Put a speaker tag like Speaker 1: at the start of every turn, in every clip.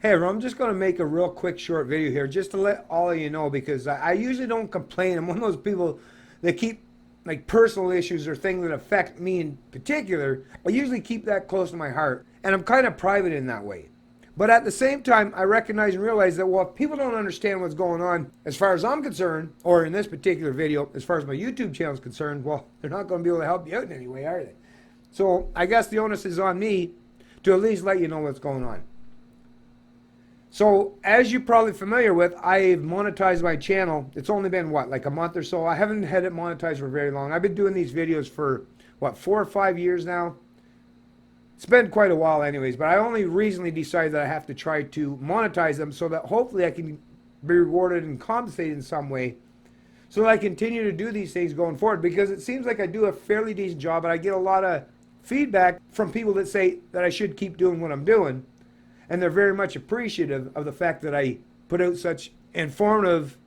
Speaker 1: Hey, everyone, I'm just going to make a real quick short video here just to let all of you know, because I usually don't complain. I'm one of those people that keep like personal issues or things that affect me in particular. I usually keep that close to my heart, and I'm kind of private in that way. But at the same time, I recognize and realize that, well, if people don't understand what's going on as far as I'm concerned, or in this particular video, as far as my YouTube channel is concerned, well, they're not going to be able to help you out in any way, are they? So I guess the onus is on me to at least let you know what's going on. So, as you're probably familiar with, I've monetized my channel. It's only been, what, like a month or so? I haven't had it monetized for very long. I've been doing these videos for, what, 4 or 5 years now? It's been quite a while anyways, but I only recently decided that I have to try to monetize them so that hopefully I can be rewarded and compensated in some way so that I continue to do these things going forward, because it seems like I do a fairly decent job, and I get a lot of feedback from people that say that I should keep doing what I'm doing. And they're very much appreciative of the fact that I put out such informative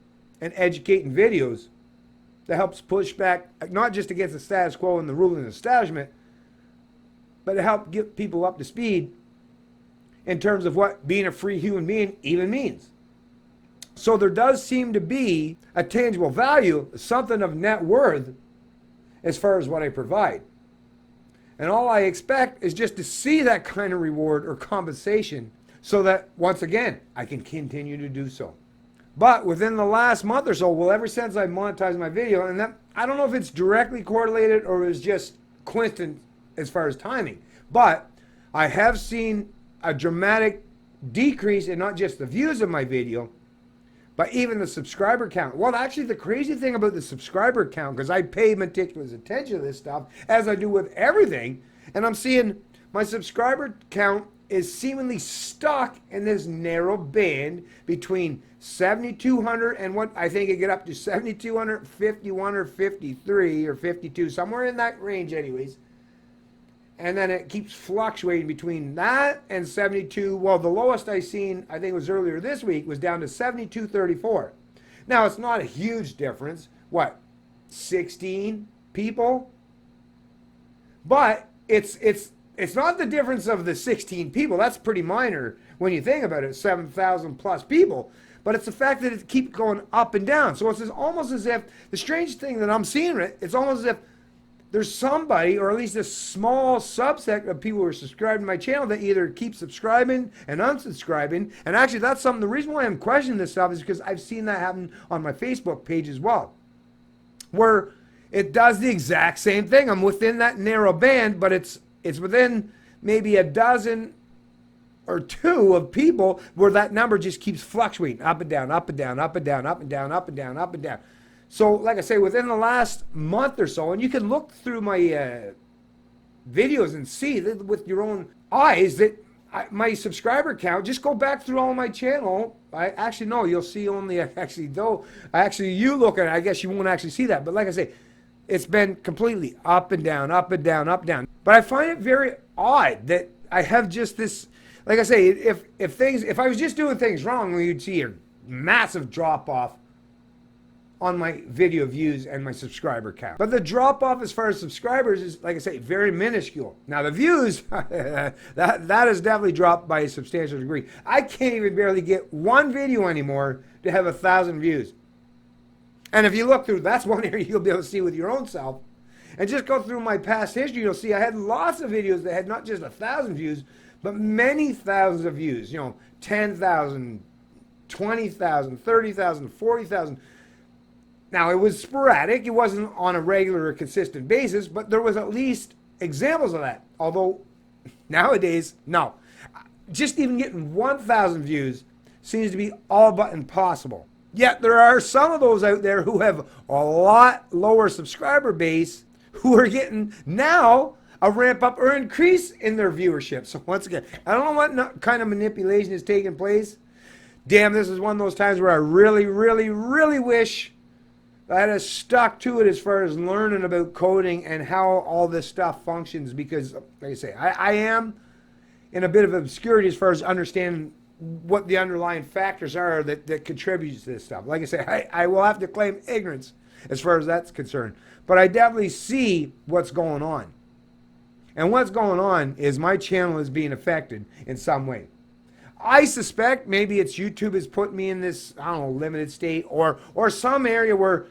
Speaker 1: and educating videos that helps push back, not just against the status quo and the ruling establishment, but to help get people up to speed in terms of what being a free human being even means. So there does seem to be a tangible value, something of net worth, as far as what I provide. And all I expect is just to see that kind of reward or compensation so that, once again, I can continue to do so. But within the last month or so, well, ever since I monetized my video, and that, I don't know if it's directly correlated or it's just coincident as far as timing, but I have seen a dramatic decrease in not just the views of my video, but even the subscriber count. Well, actually, the crazy thing about the subscriber count, because I pay meticulous attention to this stuff, as I do with everything, and I'm seeing my subscriber count is seemingly stuck in this narrow band between 7,200 and what I think it get up to 7,251 or 53 or 52, somewhere in that range anyways. And then it keeps fluctuating between that and 72. Well, the lowest I seen, I think it was earlier this week, was down to 72.34. Now, it's not a huge difference. What, 16 people? But it's not the difference of the 16 people. That's pretty minor when you think about it, 7,000 plus people. But it's the fact that it keeps going up and down. So it's almost as if, the strange thing that I'm seeing, it's almost as if there's somebody, or at least a small subset of people who are subscribed to my channel, that either keep subscribing and unsubscribing. And actually, that's the reason why I'm questioning this stuff is because I've seen that happen on my Facebook page as well, where it does the exact same thing. I'm within that narrow band, but it's within maybe a dozen or two of people where that number just keeps fluctuating up and down, up and down, up and down, up and down, up and down, up and down. So, like I say, within the last month or so, and you can look through my videos and see that with your own eyes that my subscriber count, just go back through all my channel. You'll see only, you look at it, I guess you won't actually see that. But like I say, it's been completely up and down, up and down, up and down. But I find it very odd that I have just this, like I say, if I was just doing things wrong, you'd see a massive drop off on my video views and my subscriber count. But the drop off as far as subscribers is, like I say, very minuscule. Now the views, that has definitely dropped by a substantial degree. I can't even barely get one video anymore to have 1,000 views. And if you look through, that's one area you'll be able to see with your own self. And just go through my past history, you'll see I had lots of videos that had not just 1,000 views, but many thousands of views. 10,000, 20,000, 30,000, 40,000. Now, it was sporadic. It wasn't on a regular or consistent basis, but there was at least examples of that. Although, nowadays, no. Just even getting 1,000 views seems to be all but impossible. Yet, there are some of those out there who have a lot lower subscriber base who are getting now a ramp up or increase in their viewership. So, once again, I don't know what kind of manipulation is taking place. Damn, this is one of those times where I really, really, really wish I had stuck to it as far as learning about coding and how all this stuff functions, because, like I say, I am in a bit of obscurity as far as understanding what the underlying factors are that contributes to this stuff. Like I say, I will have to claim ignorance as far as that's concerned. But I definitely see what's going on. And what's going on is my channel is being affected in some way. I suspect maybe it's YouTube has put me in this, I don't know, limited state, or some area where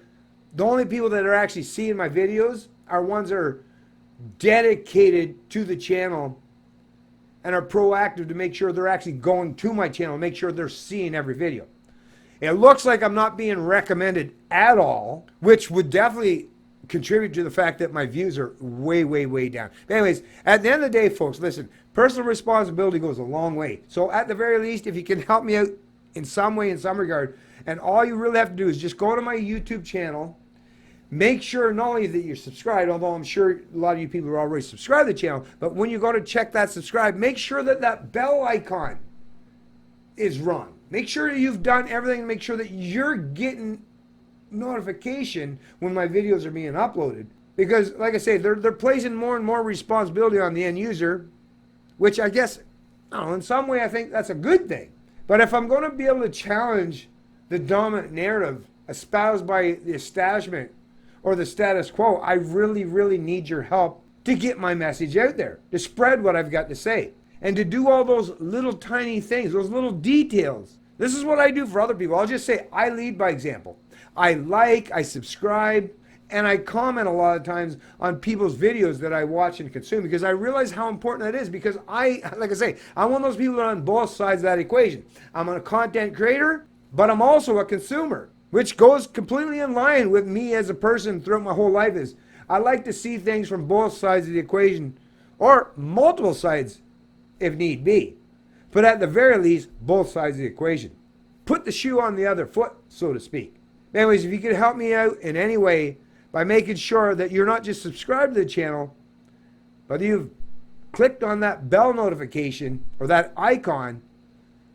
Speaker 1: the only people that are actually seeing my videos are ones that are dedicated to the channel and are proactive to make sure they're actually going to my channel, make sure they're seeing every video. It looks like I'm not being recommended at all, which would definitely contribute to the fact that my views are way, way, way down. But anyways, at the end of the day, folks, listen, personal responsibility goes a long way. So at the very least, if you can help me out in some way, in some regard, and all you really have to do is just go to my YouTube channel, make sure not only that you're subscribed, although I'm sure a lot of you people are already subscribed to the channel, but when you go to check that subscribe, make sure that that bell icon is rung. Make sure that you've done everything to make sure that you're getting notification when my videos are being uploaded. Because, like I say, they're placing more and more responsibility on the end user, which I guess, I don't know, in some way I think that's a good thing. But if I'm going to be able to challenge the dominant narrative espoused by the establishment or the status quo, I really, really need your help to get my message out there, to spread what I've got to say, and to do all those little tiny things, those little details. This is what I do for other people. I'll just say I lead by example. I like, I subscribe, and I comment a lot of times on people's videos that I watch and consume because I realize how important that is, because like I say, I'm one of those people that are on both sides of that equation. I'm a content creator, but I'm also a consumer, which goes completely in line with me as a person throughout my whole life. Is I like to see things from both sides of the equation, or multiple sides if need be. But at the very least, both sides of the equation. Put the shoe on the other foot, so to speak. Anyways, if you could help me out in any way by making sure that you're not just subscribed to the channel, but you've clicked on that bell notification or that icon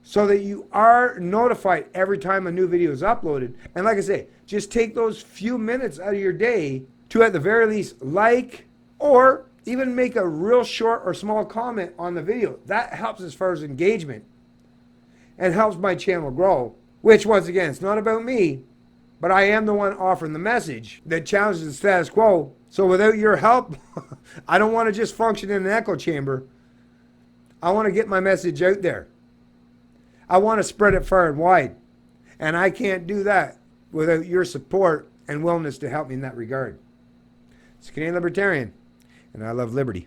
Speaker 1: so that you are notified every time a new video is uploaded. And like I say, just take those few minutes out of your day to at the very least like, or even make a real short or small comment on the video. That helps as far as engagement and helps my channel grow, which once again, it's not about me, but I am the one offering the message that challenges the status quo. So without your help, I don't want to just function in an echo chamber. I want to get my message out there. I want to spread it far and wide. And I can't do that without your support and willingness to help me in that regard. It's Canadian Libertarian, and I love liberty.